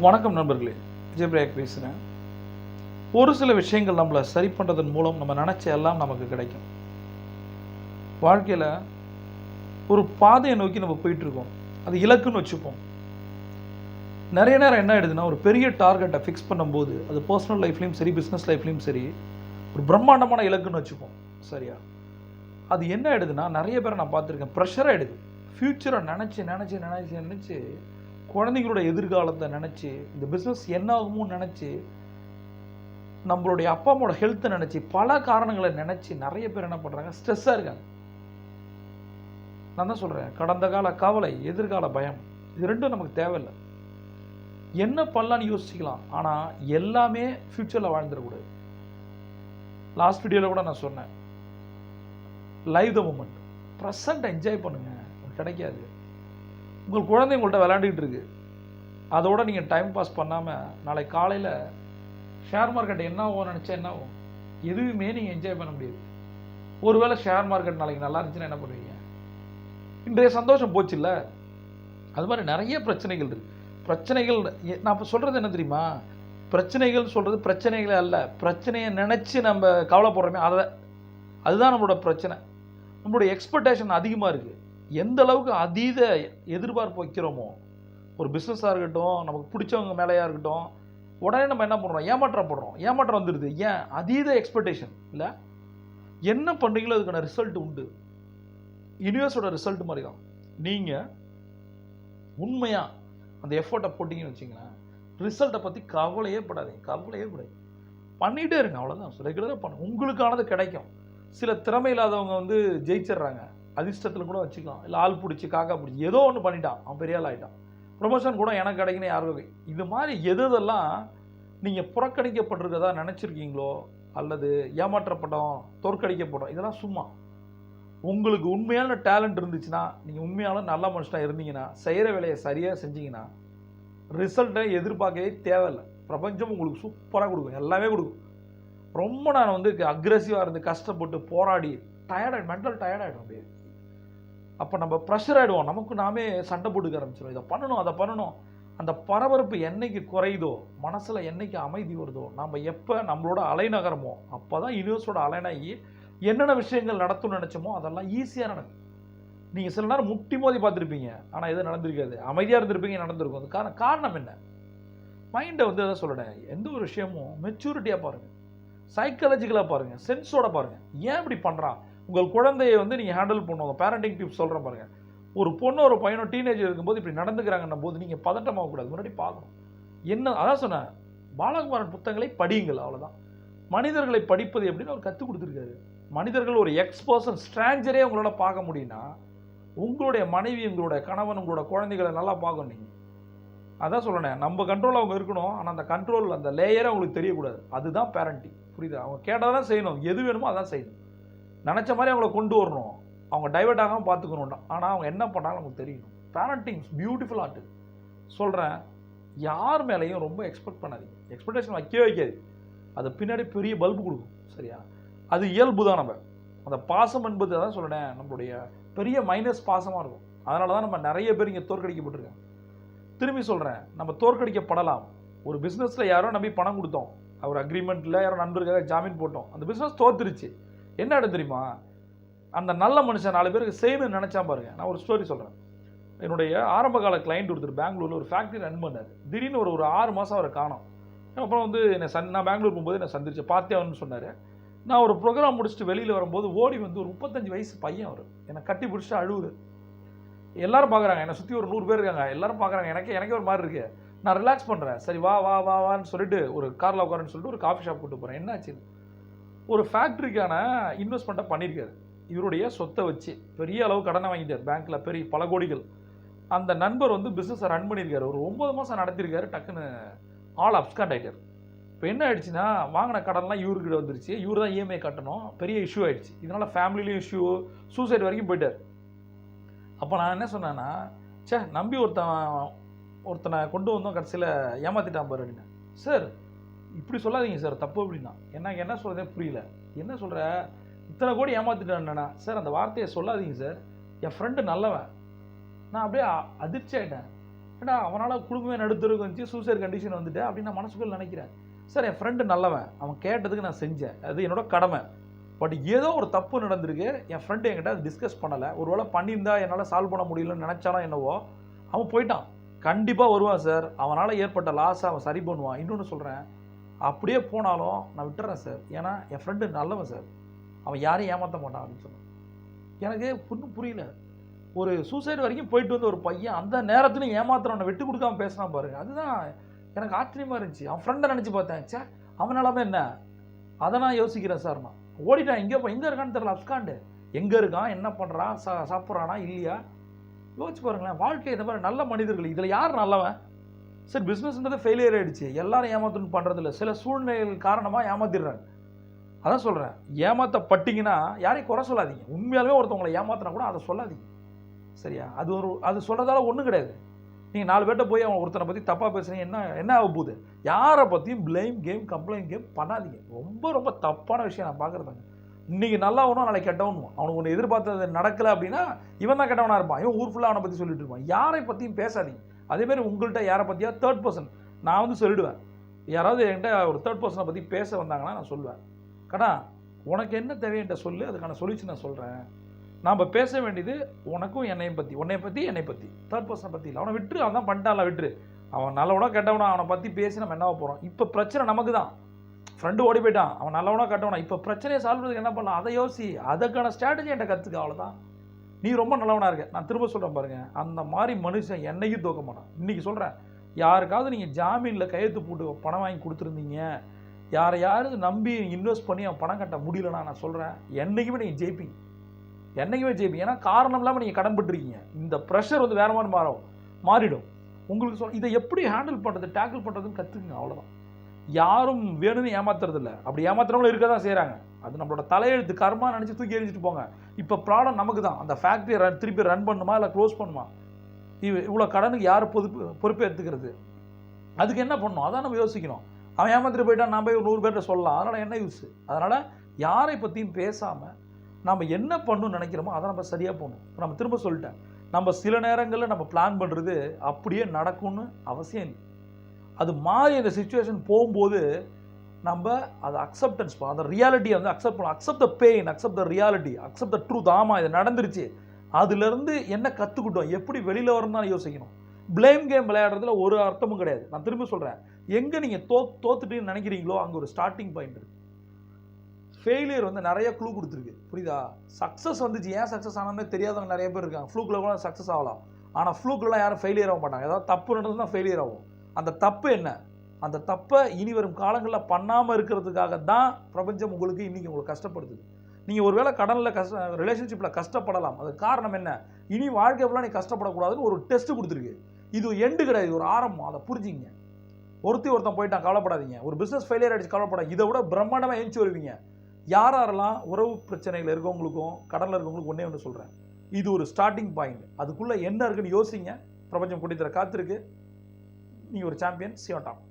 வணக்கம் நண்பர்களே, விஜயபிரயாக் பேசுகிறேன். ஒரு சில விஷயங்கள் நம்மளை சரி பண்ணுறதன் மூலம் நம்ம நினச்ச எல்லாம் நமக்கு கிடைக்கும். வாழ்க்கையில் ஒரு பாதையை நோக்கி நம்ம போயிட்டுருக்கோம், அது இலக்குன்னு வச்சுப்போம். நிறைய நேரம் என்ன ஆகிடுதுன்னா, ஒரு பெரிய டார்கெட்டை ஃபிக்ஸ் பண்ணும்போது அது பர்சனல் லைஃப்லேயும் சரி, பிஸ்னஸ் லைஃப்லேயும் சரி, ஒரு பிரம்மாண்டமான இலக்குன்னு வச்சுப்போம். சரியா? அது என்ன ஆகிடுதுன்னா, நிறைய பேரை நான் பார்த்துருக்கேன், ப்ரெஷர் ஆகிடுது. ஃப்யூச்சரை நினச்சி குழந்தைங்களோட எதிர்காலத்தை நினச்சி, இந்த பிஸ்னஸ் என்ன ஆகுமோன்னு நினச்சி, நம்மளுடைய அப்பா அம்மாவோட ஹெல்த்தை நினச்சி, பல காரணங்களை நினச்சி நிறைய பேர் என்ன பண்ணுறாங்க, ஸ்ட்ரெஸ்ஸாக இருக்காங்க. நான் தான் சொல்கிறேன், கடந்த கால கவலை, எதிர்கால பயம், இது ரெண்டும் நமக்கு தேவையில்லை. என்ன பண்ணலான்னு யோசிக்கலாம், ஆனால் எல்லாமே ஃப்யூச்சரில் வாழ்ந்துடக்கூடாது. லாஸ்ட் வீடியோவில் கூட நான் சொன்னேன், live the moment, present enjoy பண்ணுங்கள். கிடைக்காது. உங்கள் குழந்தை உங்கள்கிட்ட விளையாண்டுக்கிட்டு இருக்கு, அதோட நீங்கள் டைம் பாஸ் பண்ணாமல் நாளைக்கு காலையில் ஷேர் மார்க்கெட் என்ன ஆகும் நினச்சா என்ன ஆகும், எதுவுமே நீங்கள் என்ஜாய் பண்ண முடியாது. ஒருவேளை ஷேர் மார்க்கெட் நாளைக்கு நல்லா இருந்துச்சுன்னா என்ன பண்ணுவீங்க? இன்றைய சந்தோஷம் போச்சு இல்லை? அது மாதிரி நிறைய பிரச்சனைகள் இருக்குது. பிரச்சனைகள் நான் இப்போ சொல்கிறது என்ன தெரியுமா, பிரச்சனைகள் சொல்கிறது பிரச்சனைகளே அல்ல, பிரச்சனையை நினச்சி நம்ம கவலைப்படுறோமே அதுதான் நம்மளோட பிரச்சனை. நம்மளுடைய எக்ஸ்பெக்டேஷன் அதிகமாக இருக்குது. எந்த அளவுக்கு அதீத எதிர்பார்ப்பு வைக்கிறோமோ, ஒரு பிஸ்னஸாக இருக்கட்டும், நமக்கு பிடிச்சவங்க மேலேயா இருக்கட்டும், உடனே நம்ம என்ன பண்ணுறோம், ஏமாற்றம் வந்துடுது. ஏன்? அதீத எக்ஸ்பெக்டேஷன் இல்லை. என்ன பண்ணுறீங்களோ அதுக்கான ரிசல்ட் உண்டு. யூனிவர்ஸோட ரிசல்ட் மாதிரி தான். நீங்கள் உண்மையாக அந்த எஃபர்ட்டை போட்டிங்கன்னு வச்சிங்களேன், ரிசல்ட்டை பற்றி கவலையே படாது. பண்ணிகிட்டே இருங்க, அவ்வளோதான். ரெகுலராக பண்ணு, உங்களுக்கானது கிடைக்கும். சில திறமை இல்லாதவங்க ஜெயிச்சிடுறாங்க, அதிர்ஷ்டத்தில் கூட வச்சுக்கலாம், இல்லை ஆள் பிடிச்சி காக்கா பிடிச்சி ஏதோ ஒன்று பண்ணிட்டான், அவன் பெரிய ஆள் ஆகிட்டான், ப்ரொமோஷன் கூட எனக்கு கிடைக்குன்னு யாரும். இது மாதிரி எதெல்லாம் நீங்கள் புறக்கணிக்கப்பட்டிருக்கதா நினச்சிருக்கீங்களோ, அல்லது ஏமாற்றப்பட்டோம், தோற்கடிக்கப்பட்டோம், இதெல்லாம் சும்மா. உங்களுக்கு உண்மையான டேலண்ட் இருந்துச்சுன்னா, நீங்கள் உண்மையான நல்ல மனுஷனாக இருந்தீங்கன்னா, செய்கிற வேலையை சரியாக செஞ்சீங்கன்னா, ரிசல்ட்டை எதிர்பார்க்கவே தேவையில்லை. பிரபஞ்சம் உங்களுக்கு சூப்பராக கொடுக்கும், எல்லாமே கொடுக்கும். ரொம்ப நான் அக்ரெசிவாக இருந்து கஷ்டப்பட்டு போராடி மென்டல் டயர்டாகிடும் அப்படியே. அப்போ நம்ம ப்ரெஷர் ஆகிடுவோம், நமக்கு நாமே சண்டை போட்டுக்க ஆரம்பிச்சிடும். இதை பண்ணணும், அதை பண்ணணும். அந்த பரபரப்பு என்னைக்கு குறையுதோ, மனசில் என்னைக்கு அமைதி வருதோ, நம்ம எப்போ நம்மளோட அலைநகரமோ, அப்போ தான் யூனிவர்ஸோட அலைனாகி என்னென்ன விஷயங்கள் நடத்தும்னு நினச்சோமோ அதெல்லாம் ஈஸியாக நடக்கும். நீங்கள் சில நேரம் முட்டி மோதி பார்த்துருப்பீங்க, ஆனால் எதுவும் நடந்திருக்காது, அமைதியாக இருந்திருப்பீங்க, நடந்திருக்கும். அது காரணம் என்ன? மைண்டை எதை சொல்கிறேன், எந்த ஒரு விஷயமும் மெச்சூரிட்டியாக பாருங்கள், சைக்காலஜிக்கலாக பாருங்கள், சென்ஸோட பாருங்கள். ஏன் இப்படி பண்ணுறான்? உங்கள் குழந்தையை நீங்கள் ஹேண்டில் பண்ணுவாங்க. பேரண்டிங் டிப்ஸ் சொல்கிறேன் பாருங்கள். ஒரு பொண்ணு ஒரு பையனோ டீனேஜர் இருக்கும்போது இப்படி நடந்துக்கிறாங்கன்னும் போது நீங்கள் பதட்டமாகக்கூடாது, முன்னாடி பார்க்கணும். என்ன அதான் சொன்னேன், பாலகுமாரன் புத்தகங்களை படியுங்கள், அவ்வளோதான். மனிதர்களை படிப்பது எப்படின்னு அவர் கற்றுக் கொடுத்துருக்காரு. மனிதர்கள் ஒரு எக்ஸ்பர்சன் ஸ்ட்ராஞ்சரே உங்களோட பார்க்க முடியும்னா, உங்களுடைய மனைவி, உங்களுடைய கணவன், உங்களோட குழந்தைகளை நல்லா பார்க்கணும். நீங்கள் அதான் சொல்லணும், நம்ம கண்ட்ரோல் அவங்க இருக்கணும், ஆனால் அந்த கண்ட்ரோல் அந்த லேயரே அவங்களுக்கு தெரியக்கூடாது. அதுதான் பேரண்டிங். புரியுதா? அவங்க கேட்டால் தான் செய்யணும், எது வேணுமோ அதான் செய்யணும். நினச்ச மாதிரி அவங்கள கொண்டு வரணும், அவங்க டைவெர்ட் ஆகாமல் பார்த்துக்கணும். ஆனால் அவங்க என்ன பண்ணாலும் அவங்களுக்கு தெரியணும். Parenting beautiful art. சொல்கிறேன், யார் மேலேயும் ரொம்ப எக்ஸ்பெக்ட் பண்ணாதீங்க, எக்ஸ்பெக்டேஷன் வைக்காது. அது பின்னாடி பெரிய பல்பு கொடுக்கும். சரியா? அது இயல்பு தான். நம்ம அந்த பாசம் என்பது தான் சொல்கிறேன், நம்மளுடைய பெரிய மைனஸ் பாசமாக இருக்கும். அதனால தான் நம்ம நிறைய பேர் இங்கே தோற்கடிக்கப்பட்டிருக்கோம். திரும்பி சொல்கிறேன், நம்ம தோற்கடிக்கப்படலாம். ஒரு பிஸ்னஸில் யாரோ நம்பி பணம் கொடுத்தோம், அவர் அக்ரிமெண்ட்டில் யாரோ நண்பருக்காக ஜாமீன் போட்டோம், அந்த பிஸ்னஸ் தோத்துருச்சு. என்ன இடம் தெரியுமா? அந்த நல்ல மனுஷன் 4 பேருக்கு செய்யணும்னு நினச்சா பாருங்க. நான் ஒரு ஸ்டோரி சொல்கிறேன். என்னுடைய ஆரம்ப கால கிளைண்ட் ஒருத்தர் பெங்களூரில் ஒரு ஃபேக்ட்ரி ரன் பண்ணார். திடீர்னு ஒரு 6 மாதம் அவரை காணோம். அப்புறம் நான் பெங்களூர் போகும்போது என்னை சந்திச்சு பார்த்தேன்னு சொன்னார். நான் ஒரு ப்ரோக்ராம் முடிச்சுட்டு வெளியில் வரும்போது ஓடி ஒரு 35 வயசு பையன் அவர் என்னை கட்டி பிடிச்சிட்டு அழுவுது. எல்லாரும் பார்க்குறாங்க, என்னை சுற்றி ஒரு 100 பேர் இருக்காங்க, எல்லாரும் பார்க்குறாங்க. எனக்கே ஒரு மாதிரி இருக்குது. நான் ரிலாக்ஸ் பண்ணுறேன். சரி வான்னு சொல்லிட்டு ஒரு காரில் உட்காருன்னு சொல்லிட்டு ஒரு காஃபி ஷாப் கூட்டு போகிறேன். என்னாச்சு? ஒரு ஃபேக்ட்ரிக்கான இன்வெஸ்ட்மெண்ட்டை பண்ணியிருக்காரு. இவருடைய சொத்தை வச்சு பெரிய அளவு கடனை வாங்கிட்டார் பேங்க்கில், பெரிய பல கோடிகள். அந்த நண்பர் பிஸ்னஸை ரன் பண்ணியிருக்காரு. ஒரு 9 மாதம் நடத்தியிருக்காரு. டக்குன்னு ஆள் அப்ஸ்காண்ட் ஆகிட்டார். இப்போ என்ன ஆயிடுச்சுன்னா, வாங்கின கடன்லாம் இவர்கிட்ட வந்துருச்சு. இவர் தான் இஎம்ஐ கட்டணும். பெரிய இஷ்யூ ஆகிடுச்சு. இதனால் ஃபேமிலிலையும் இஷ்யூ, சூசைட் வரைக்கும் போயிட்டார். அப்போ நான் என்ன சொன்னேன்னா, நம்பி ஒருத்தனை கொண்டு வந்தோம், கடைசியில் ஏமாற்றிட்டான் பாரு அப்படின்னு. சார் இப்படி சொல்லாதீங்க சார், தப்பு அப்படின்னா. எனக்கு என்ன சொல்கிறதே புரியல. என்ன சொல்கிற, இத்தனை கோடி ஏமாற்றிட்டான்னா? சார் அந்த வார்த்தையை சொல்லாதீங்க சார், என் ஃப்ரெண்டு நல்லவன். நான் அப்படியே அதிர்ச்சி ஆகிட்டேன். ஏன்னா அவனால் குடும்பமே நடுத்தருக்கு வந்துச்சு, சூசைட் கண்டிஷன் வந்துட்டு அப்படின்னு நான் மனசுக்குள்ள நினைக்கிறேன். சார் என் ஃப்ரெண்டு நல்லவன், அவன் கேட்டதுக்கு நான் செஞ்சேன், அது என்னோட கடமை. பட் ஏதோ ஒரு தப்பு நடந்திருக்கு, என் ஃப்ரெண்டு என்கிட்ட அது டிஸ்கஸ் பண்ணலை, ஒரு வேளை பண்ணியிருந்தா என்னால் சால்வ் பண்ண முடியலன்னு நினச்சானோ என்னவோ, அவன் போயிட்டான். கண்டிப்பாக வருவான் சார், அவனால் ஏற்பட்ட லாஸை அவன் சரி பண்ணுவான். இன்னொன்று சொல்கிறேன், அப்படியே போனாலும் நான் விட்டுறேன் சார், ஏன்னா என் ஃப்ரெண்டு நல்லவன் சார், அவன் யாரையும் ஏமாற்ற மாட்டான் அப்படின்னு சொன்னான். எனக்கு ஒன்றும் புரியல. ஒரு சூசைடு வரைக்கும் போயிட்டு வந்து ஒரு பையன் அந்த நேரத்துலையும் ஏமாத்துறவனை விட்டு கொடுக்காம பேசினா பாருங்க, அதுதான் எனக்கு ஆச்சரியமாக இருந்துச்சு. அவன் ஃப்ரெண்டை நினச்சி பார்த்தேன், சே அவனாலமே என்ன, அதை நான் யோசிக்கிறேன் சார். நான் ஓடிட்டான், எங்கே இருக்கான்னு தெரியல, அப்காண்டு எங்கே இருக்கான், என்ன பண்ணுறான், சாப்பிட்றானா இல்லையா, யோசிச்சு பாருங்களேன். வாழ்க்கை இந்த மாதிரி நல்ல மனிதர்கள், இதில் யார் நல்லவன்? சரி பிஸ்னஸ்ன்றது ஃபெயிலியர் ஆகிடுச்சு, எல்லாரும் ஏமாத்தணும்னு பண்ணுறதில்ல, சில சூழ்நிலைகள் காரணமாக ஏமாத்திடுறாங்க. அதான் சொல்கிறேன், ஏமாற்றப்பட்டீங்கன்னா யாரையும் குறை சொல்லாதீங்க. உண்மையாலுமே ஒருத்தவங்களை ஏமாத்தினா கூட அதை சொல்லாதீங்க, சரியா? அது சொல்கிறதால ஒன்றும் கிடையாது. நீங்கள் 4 பேர்கிட்ட போய் அவன் ஒருத்தனை பற்றி தப்பாக பேசுகிறீங்க, என்ன ஆக போகுது? யாரை பற்றியும் பிளேம் கேம் கம்ப்ளைண்ட் கேம் பண்ணாதீங்க. ரொம்ப ரொம்ப தப்பான விஷயம் நான் பார்க்குறதாங்க. இன்றைக்கி நல்லா ஒன்றும் நாளைக்கு கெட்டவனும். அவனுக்கு ஒன்று எதிர்பார்த்தது நடக்கலை அப்படின்னா இவன் தான் கெட்டவனாக இருப்பான், இவன் ஊர் ஃபுல்லாக அவனை பற்றி சொல்லிட்டு இருப்பான். யாரை பற்றியும் பேசாதீங்க. அதேமாதிரி உங்கள்கிட்ட யாரை பற்றியா தேர்ட் பர்சன் நான் வந்து சொல்லிடுவேன். யாராவது என்கிட்ட ஒரு தேர்ட் பர்சனை பற்றி பேச வந்தாங்கன்னா நான் சொல்லுவேன், கடா உனக்கு என்ன தேவையன்ட்ட சொல்லு, அதுக்கான சொல்யூஷன் நான் சொல்கிறேன். நாம் பேச வேண்டியது உனக்கும் என்னை பற்றி என்னை பற்றி, தேர்ட் பர்சனை பற்றி இல்லை. அவனை விட்டுரு, அவன் தான் பண்ணிட்டான்ல விட்டுரு. அவன் நல்லவனா கெட்டவனா அவனை பற்றி பேசி நம்ம என்ன போகிறோம்? இப்போ பிரச்சனை நமக்கு தான். ஃப்ரெண்டு ஓடி போயிட்டான், அவன் நல்லவனா கெட்டவனா, இப்போ பிரச்சனையை சால்வ் பண்ணுறதுக்கு என்ன பண்ணலாம், அதை யோசி, அதுக்கான ஸ்ட்ராட்டஜி என்கிட்ட கற்றுக்க, அவ்வளோதான். நீ ரொம்ப நல்லவனாக இருக்க, நான் திரும்ப சொல்கிறேன் பாருங்கள், அந்த மாதிரி மனுஷன் என்னைக்கும் தோக்க மாட்டான். இன்றைக்கி சொல்கிறேன், யாருக்காவது நீங்கள் ஜாமீனில் கையெழுத்து போட்டு பணம் வாங்கி கொடுத்துருந்தீங்க, யாரையாவது நம்பி இன்வெஸ்ட் பண்ணி அவன் பணம் கட்ட முடியலன்னா நான் சொல்கிறேன், என்றைக்குமே நீங்கள் ஜெயிப்பீங்க, என்றைக்குமே ஜெயிப்பீங்க. ஏன்னா காரணம் இல்லாமல் நீங்கள் கடன் பட்டுருக்கீங்க. இந்த ப்ரெஷர் வந்து வேறு மாதிரி மாறிடும் உங்களுக்கு. இதை எப்படி ஹேண்டில் பண்ணுறது, டேக்கிள் பண்ணுறதுன்னு கற்றுக்குங்க, அவ்வளோதான். யாரும் வேணும்னு ஏமாத்துறதில்ல, அப்படி ஏமாத்துறவங்களும் இருக்க தான் செய்கிறாங்க. அது நம்மளோட தலையெழுத்து, கர்மா நினச்சி தூக்கி எறிஞ்சிட்டு போங்க. இப்போ ப்ராப்ளம் நமக்கு தான். அந்த ஃபேக்ட்ரியை திருப்பி ரன் பண்ணுமா இல்லை க்ளோஸ் பண்ணுமா? இவ்வளோ கடனுக்கு யார் பொறுப்பு எடுத்துக்கிறது? அதுக்கு என்ன பண்ணணும், அதான் நம்ம யோசிக்கணும். அவன் ஏமாத்திட்டு போயிட்டான், நான் போய் 100 பேர்கிட்ட சொல்லலாம், அதனால் என்ன யூஸ்? அதனால் யாரை பற்றியும் பேசாமல் நம்ம என்ன பண்ணணும்னு நினைக்கிறோமோ அதை நம்ம சரியாக போகணும். நம்ம திரும்ப சொல்லிட்டேன், நம்ம சில நேரங்களில் நம்ம பிளான் பண்ணுறது அப்படியே நடக்கும்னு அவசியம் இல்லை. அது மாறி அந்த சிச்சுவேஷன் போகும்போது நம்ம அதை அக்செப்டன்ஸ் பண்ணணும், அந்த ரியாலிட்டியை வந்து அக்செப்ட் பண்ணணும். Accept the pain, accept the reality, accept the truth. ஆமாம் இது நடந்துருச்சு, அதுலேருந்து என்ன கற்றுக்கிட்டோம், எப்படி வெளியில் வரணும் தான் யோசிக்கணும். பிளேம் கேம் விளையாடுறதுல ஒரு அர்த்தமும் கிடையாது. நான் திரும்ப சொல்கிறேன், எங்கே நீங்கள் தோத்துட்டுன்னு நினைக்கிறீங்களோ அங்கே ஒரு ஸ்டார்டிங் பாயிண்ட் இருக்குது. ஃபெயிலியர் வந்து நிறைய க்ளூ கொடுத்துருக்கு, புரியுதா? சக்ஸஸ் வந்துச்சு, ஏன் சக்ஸஸ் ஆனதுமே தெரியாதவங்க நிறைய பேர் இருக்காங்க. ஃப்ளூக்கில் கூட சக்ஸஸ் ஆகலாம், ஆனால் ஃப்ளூக்கில் யாரும் ஃபெயிலியர் ஆக மாட்டாங்க. ஏதாவது தப்பு நடந்து தான் ஃபெயிலியர் ஆகும். அந்த தப்பு என்ன, அந்த தப்பை இனி வரும் காலங்களில் பண்ணாமல் இருக்கிறதுக்காக தான் பிரபஞ்சம் உங்களுக்கு இன்றைக்கி உங்களுக்கு கஷ்டப்படுத்துது. நீங்கள் ஒரு வேளை கடனில் ரிலேஷன்ஷிப்பில் கஷ்டப்படலாம், அது காரணம் என்ன, இனி வாழ்க்கை ஃபுல்லாக நீ கஷ்டப்படக்கூடாதுன்னு ஒரு டெஸ்ட் கொடுத்துருக்கு. இது எண்டு கிடையாது, ஒரு ஆரம்பம், அதை புரிஞ்சிங்க. ஒருத்தன் போயிட்டான் கவலைப்படாதீங்க, ஒரு பிஸ்னஸ் ஃபெயிலியர் ஆகிடுச்சு கவலைப்படாது, இதை விட பிரம்மாண்டமாக எழுச்சி வருவீங்க. யாரெல்லாம் உறவு பிரச்சனைகள் இருக்கவங்களுக்கும் கடனில் இருக்கவங்களுக்கும் ஒன்றே ஒன்று சொல்கிறேன், இது ஒரு ஸ்டார்டிங் பாயிண்ட். அதுக்குள்ளே என்ன இருக்குன்னு யோசிங்க. பிரபஞ்சம் கூட்டித்தர காத்திருக்கு. நீங்கள் ஒரு சாம்பியன். Zion top.